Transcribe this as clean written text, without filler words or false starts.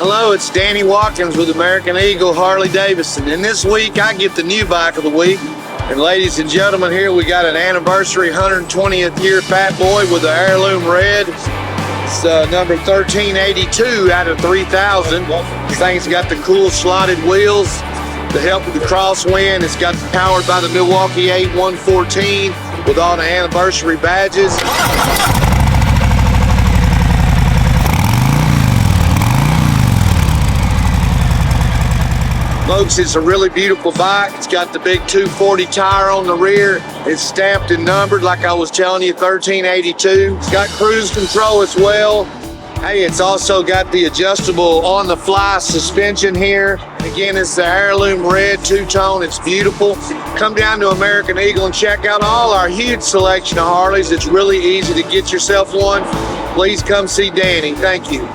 Hello, it's Danny Watkins with American Eagle Harley-Davidson. And this week I get the new bike of the week. And ladies and gentlemen, here we got an anniversary 120th year Fat Boy with the Heirloom Red. It's number 1382 out of 3,000. This thing's got the cool slotted wheels to help with the crosswind. It's got powered by the MILWAUKEE-EIGHT 114 with all the anniversary badges. Folks, it's a really beautiful bike. It's got the big 240 tire on the rear. It's stamped and numbered like I was telling you, 1382. It's got cruise control as well. Hey, it's also got the adjustable on-the-fly suspension here. Again, it's the Heirloom Red two-tone. It's beautiful. Come down to American Eagle and check out all our huge selection of Harleys. It's really easy to get yourself one. Please come see Danny. Thank you.